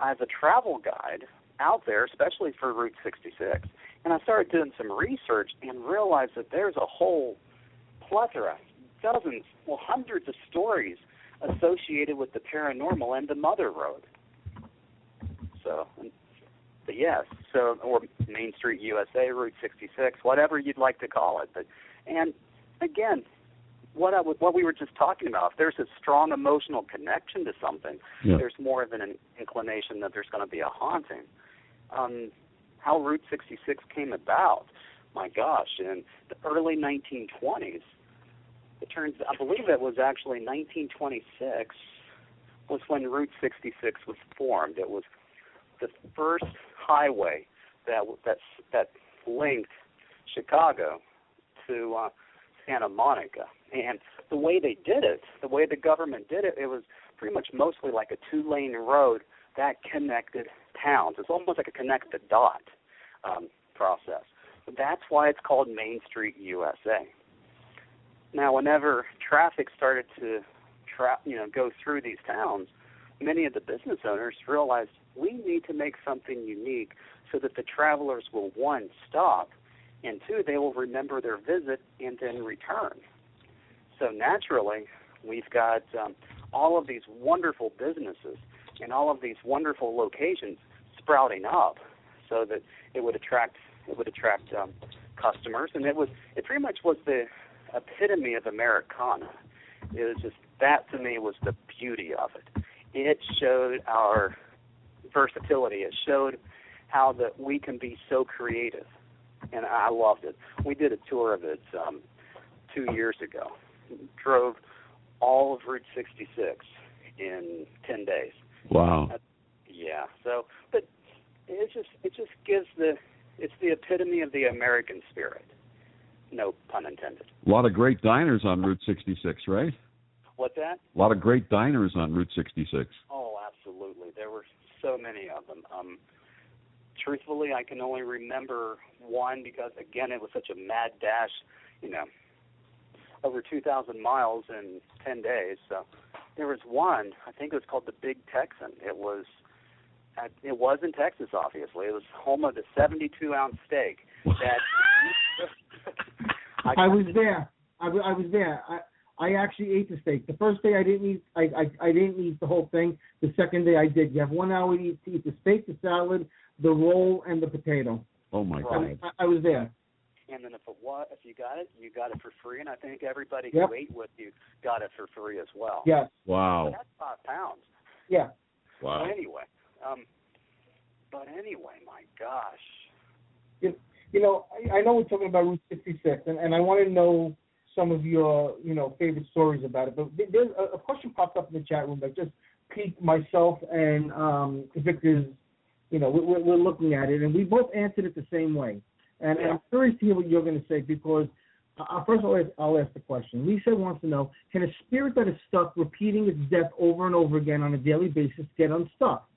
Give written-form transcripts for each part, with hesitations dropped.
as a travel guide out there, especially for Route 66, and I started doing some research and realized that there's a whole plethora, dozens, well, hundreds of stories associated with the paranormal and the Mother Road. So, but yes, so, or Main Street USA, Route 66, whatever you'd like to call it. But, and again, what we were just talking about, if there's a strong emotional connection to something, there's more of an inclination that there's going to be a haunting. How Route 66 came about, my gosh, in the early 1920s, I believe it was actually 1926 was when Route 66 was formed. It was the first highway that linked Chicago to Santa Monica. And the way they did it, the way the government did it, it was pretty much mostly like a 2-lane road that connected towns. It's almost like a connect-the-dot process. That's why it's called Main Street USA. Now, whenever traffic started to go through these towns, many of the business owners realized we need to make something unique so that the travelers will, one, stop, and two, they will remember their visit and then return. So naturally, we've got all of these wonderful businesses and all of these wonderful locations sprouting up, so that it would attract customers, and it pretty much was the epitome of Americana. It was just, that to me was the beauty of it. It showed our versatility. It showed how that we can be so creative, and I loved it. We did a tour of it 2 years ago. Drove all of Route 66 in 10 days. Wow. Yeah. So, but it just gives it's the epitome of the American spirit. No pun intended. A lot of great diners on Route 66, right? What's that? A lot of great diners on Route 66. Oh, absolutely. There were so many of them. Truthfully, I can only remember one because, again, it was such a mad dash, over 2,000 miles in 10 days. So there was one, I think it was called the Big Texan. It was in Texas, obviously. It was home of the 72-ounce steak. I was there. I was there. I actually ate the steak. The first day I didn't eat. I didn't eat the whole thing. The second day I did. You have 1 hour to eat the steak, the salad, the roll, and the potato. Oh my God! I was there. And then if you got it for free. And I think everybody who ate with you got it for free as well. Yes. Wow. So that's 5 pounds. Yeah. Wow. But anyway, my gosh. I know we're talking about Route 66, and I want to know some of your, favorite stories about it. But there's a question popped up in the chat room that just piqued myself and Victor's. We're looking at it, and we both answered it the same way. And I'm curious to hear what you're going to say, because first I'll ask the question. Lisa wants to know, can a spirit that is stuck repeating its death over and over again on a daily basis get unstuck?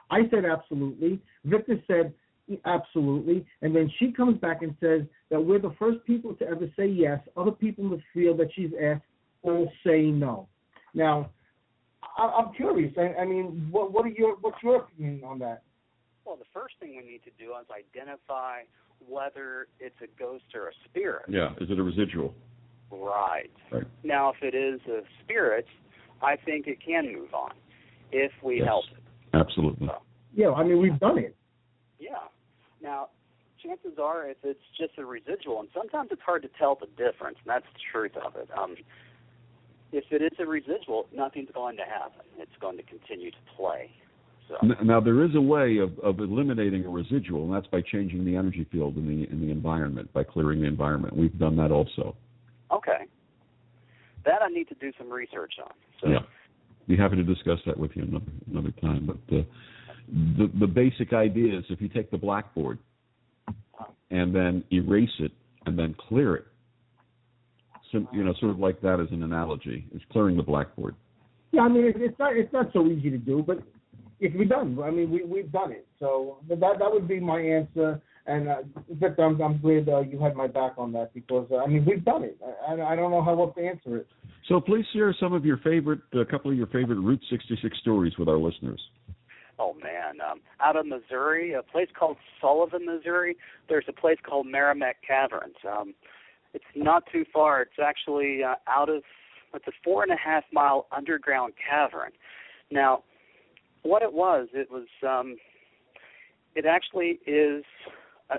I said absolutely. Victor said absolutely. And then she comes back and says that we're the first people to ever say yes. Other people in the field that she's asked will say no. Now, I'm curious. I mean, what's your opinion on that? Well, the first thing we need to do is identify whether it's a ghost or a spirit. Yeah, is it a residual? Right. Now, if it is a spirit, I think it can move on if we help it. Absolutely. So, yeah, I mean, we've done it. Yeah. Now, chances are if it's just a residual, and sometimes it's hard to tell the difference, and that's the truth of it. If it is a residual, nothing's going to happen. It's going to continue to play. So. Now, there is a way of eliminating a residual, and that's by changing the energy field in the environment, by clearing the environment. We've done that also. Okay. That I need to do some research on. So. Yeah. Be happy to discuss that with you another time. But the basic idea is if you take the blackboard and then erase it and then clear it, sort of like that as an analogy, it's clearing the blackboard. Yeah, I mean, it's not so easy to do, but it can be done. I mean, we've done it. So that would be my answer. And Victor, I'm glad you had my back on that, because we've done it. I don't know how else to answer it. So please share a couple of your favorite Route 66 stories with our listeners. Oh, man. Out of Missouri, a place called Sullivan, Missouri, there's a place called Merrimack Caverns. It's not too far. It's actually it's a 4.5-mile underground cavern. Now, what it was, it actually is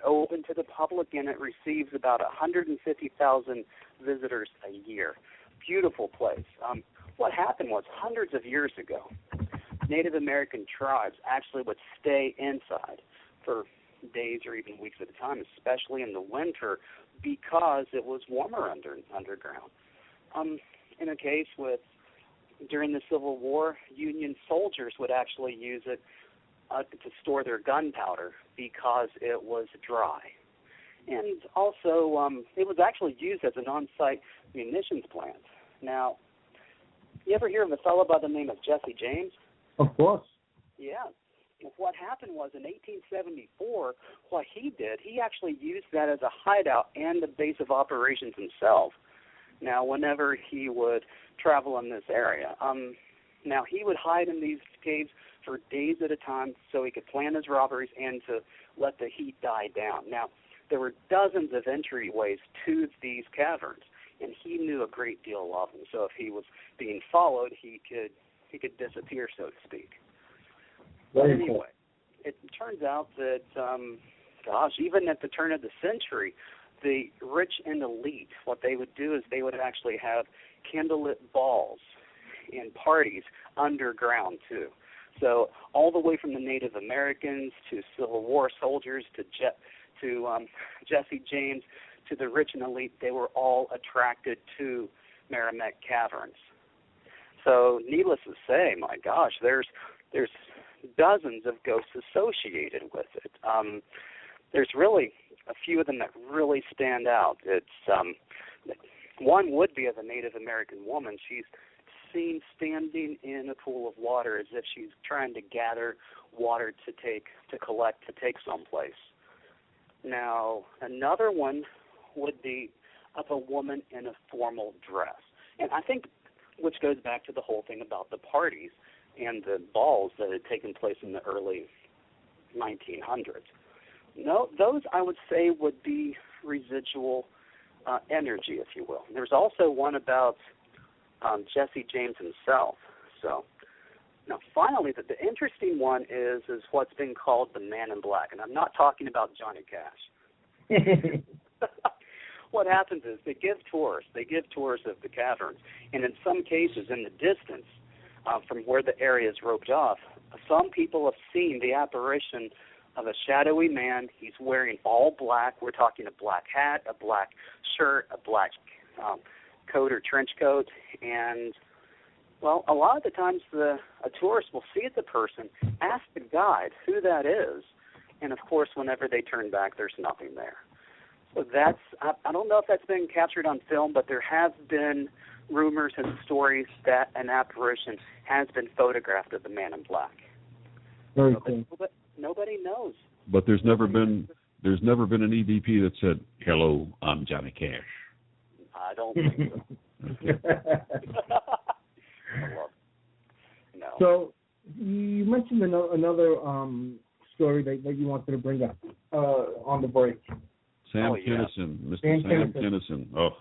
open to the public, and it receives about 150,000 visitors a year. Beautiful place. What happened was, hundreds of years ago, Native American tribes actually would stay inside for days or even weeks at a time, especially in the winter, because it was warmer underground. In a case during the Civil War, Union soldiers would actually use it to store their gunpowder because it was dry. And also, it was actually used as an on-site munitions plant. Now, you ever hear of a fellow by the name of Jesse James? Of course. Yeah. What happened was, in 1874, what he did, he actually used that as a hideout and the base of operations himself. Now, whenever he would travel in this area, now he would hide in these caves for days at a time so he could plan his robberies and to let the heat die down. Now, there were dozens of entryways to these caverns, and he knew a great deal of them. So if he was being followed, he could disappear, so to speak. But anyway, it turns out that, even at the turn of the century, the rich and elite, what they would do is they would actually have candlelit balls and parties underground, too. So all the way from the Native Americans to Civil War soldiers to Jesse James to the rich and elite, they were all attracted to Merrimack Caverns. So needless to say, my gosh, there's dozens of ghosts associated with it. There's really a few of them that really stand out. It's one would be of a Native American woman. She's seen standing in a pool of water as if she's trying to gather water to collect to take someplace. Now, another one would be of a woman in a formal dress. And I think, which goes back to the whole thing about the parties and the balls that had taken place in the early 1900s. No, those I would say would be residual energy, if you will. There's also one about Jesse James himself. So, now finally, the interesting one is what's been called the Man in Black, and I'm not talking about Johnny Cash. What happens is they give tours of the caverns, and in some cases, in the distance, from where the area is roped off, some people have seen the apparition of a shadowy man. He's wearing all black. We're talking a black hat, a black shirt, a black coat or trench coat, and, well, a lot of the times a tourist will see the person, ask the guide who that is, and, of course, whenever they turn back, there's nothing there. So that's, I don't know if that's been captured on film, but there have been rumors and stories that an apparition has been photographed of the Man in Black. Very cool. But nobody knows. But there's never been an EVP that said, "Hello, I'm Johnny Cash." I don't think so. No. So you mentioned another story that you wanted to bring up on the break. Sam Kinison, Mr. Sam Kinison. Oh.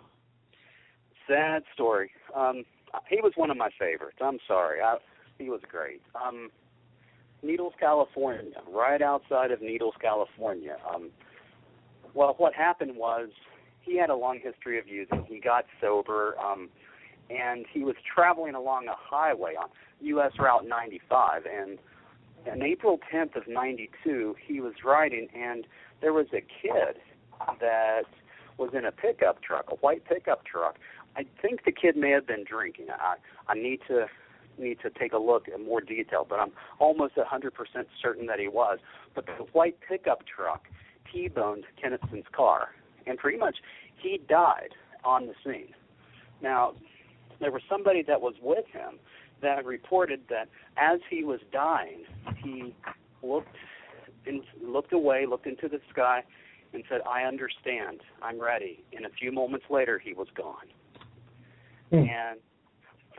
Sad story. He was one of my favorites. I'm sorry. He was great. Needles, California, right outside of Needles, California. Well, what happened was he had a long history of using. He got sober, and he was traveling along a highway on U.S. Route 95. And on April 10th of 92, he was riding, and there was a kid that was in a pickup truck, a white pickup truck. I think the kid may have been drinking. I need to take a look in more detail, but I'm almost 100% certain that he was. But the white pickup truck T-boned Kinnison's car, and pretty much he died on the scene. Now, there was somebody that was with him that reported that as he was dying, he looked away, looked into the sky, and said, "I understand. I'm ready." And a few moments later, he was gone. And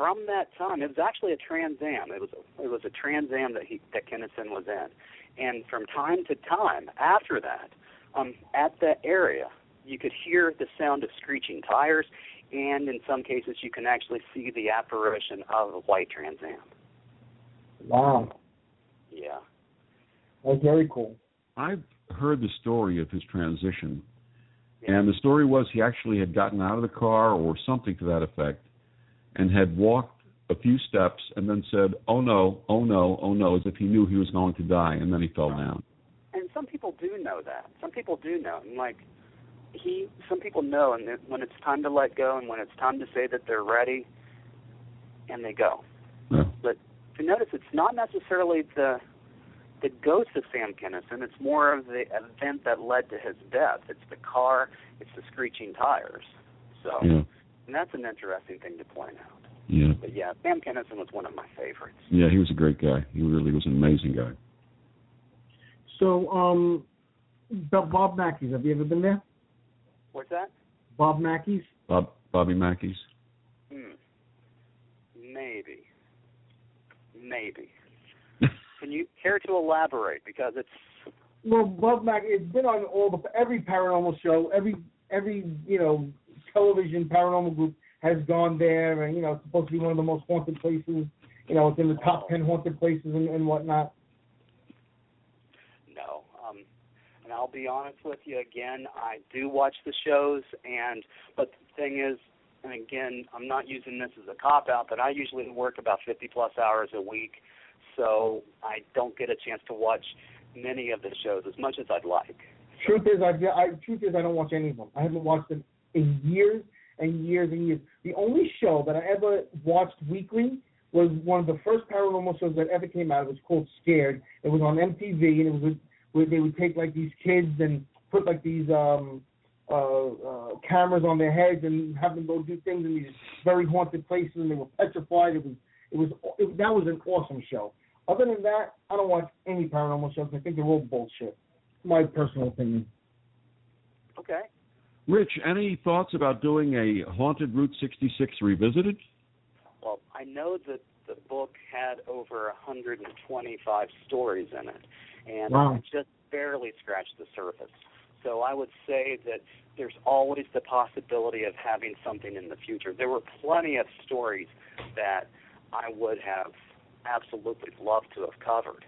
from that time, it was actually a Trans Am. It was a Trans Am that Kinnison was in. And from time to time after that, at that area, you could hear the sound of screeching tires, and in some cases you can actually see the apparition of a white Trans Am. Wow. Yeah. That's very cool. I've heard the story of his transition, and the story was he actually had gotten out of the car or something to that effect and had walked a few steps and then said, "Oh no, oh no, oh no," as if he knew he was going to die, and then he fell down. And some people do know that. Some people do know. And some people know, and when it's time to let go and when it's time to say that they're ready, and they go. Yeah. But if you notice, it's not necessarily the ghost of Sam Kinnison. It's more of the event that led to his death. It's the car. It's the screeching tires. So, and that's an interesting thing to point out. Yeah. But yeah, Sam Kinnison was one of my favorites. Yeah, he was a great guy. He really was an amazing guy. So, Bob Mackey's, have you ever been there? What's that? Bob Mackey's? Bobby Mackey's? Maybe. Can you care to elaborate? Because it's... Well, Bob Mackey, it's been on every paranormal show, every television paranormal group has gone there, and, it's supposed to be one of the most haunted places. It's in the top 10 haunted places and whatnot. No. And I'll be honest with you, again, I do watch the shows, but the thing is, and again, I'm not using this as a cop-out, but I usually work about 50-plus hours a week, so I don't get a chance to watch many of the shows as much as I'd like. Truth is, I don't watch any of them. I haven't watched them in years and years and years. The only show that I ever watched weekly was one of the first paranormal shows that ever came out. It was called Scared. It was on MTV, and it was where they would take like these kids and put like these cameras on their heads and have them go do things in these very haunted places, and they were petrified. That was an awesome show. Other than that, I don't watch any paranormal shows. I think they're all bullshit. My personal opinion. Okay. Rich, any thoughts about doing a Haunted Route 66 Revisited? Well, I know that the book had over 125 stories in it, and wow. I just barely scratched the surface. So I would say that there's always the possibility of having something in the future. There were plenty of stories that I would have absolutely loved to have covered.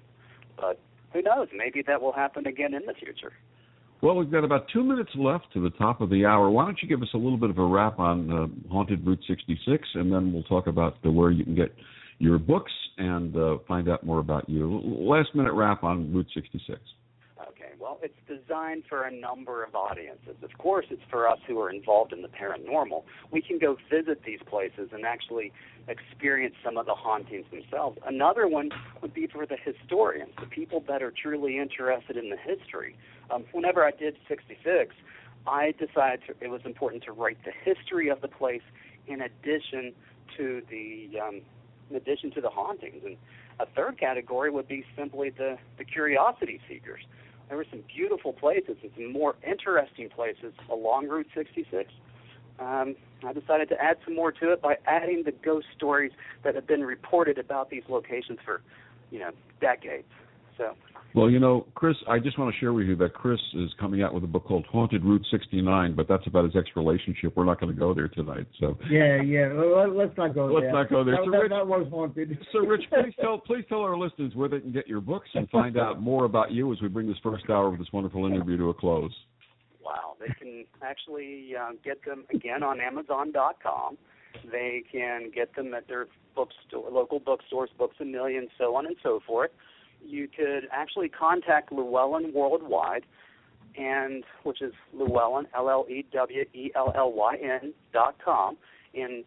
But who knows? Maybe that will happen again in the future. Well, we've got about 2 minutes left to the top of the hour. Why don't you give us a little bit of a wrap on Haunted Route 66, and then we'll talk about where you can get your books and find out more about you. Last-minute wrap on Route 66. Okay, well, it's designed for a number of audiences. Of course, it's for us who are involved in the paranormal. We can go visit these places and actually experience some of the hauntings themselves. Another one would be for the historians, the people that are truly interested in the history. Whenever I did 66, I decided it was important to write the history of the place in addition to the hauntings. And a third category would be simply the curiosity seekers. There were some beautiful places and some more interesting places along Route 66. I decided to add some more to it by adding the ghost stories that have been reported about these locations for, decades. So. Well, Chris, I just want to share with you that Chris is coming out with a book called Haunted Route 69, but that's about his ex-relationship. We're not going to go there tonight. So. Yeah. Let's not go there. Let's not go there. That was haunted. So, Rich, please tell our listeners where they can get your books and find out more about you as we bring this first hour of this wonderful interview to a close. Wow. They can actually get them, again, on Amazon.com. They can get them at their local bookstores, Books A Million, so on and so forth. You could actually contact Llewellyn Worldwide, which is Llewellyn, LLEWELLYN.com, and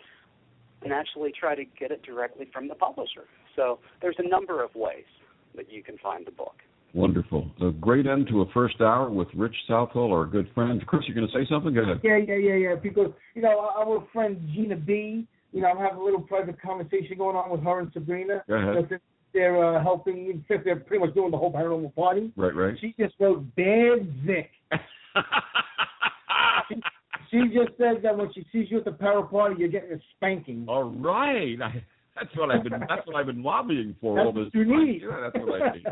actually try to get it directly from the publisher. So there's a number of ways that you can find the book. Wonderful. A great end to a first hour with Rich Southall, our good friend. Chris, you're going to say something? Go ahead. Yeah. Because, our friend Gina B., I'm having a little private conversation going on with her and Sabrina. Go ahead. They're helping, since they're pretty much doing the whole paranormal party. Right. She just wrote Bad Vic. She just says that when she sees you at the power party, you're getting a spanking. All right. That's what I've been lobbying for all this you time. need. Yeah, that's what I need.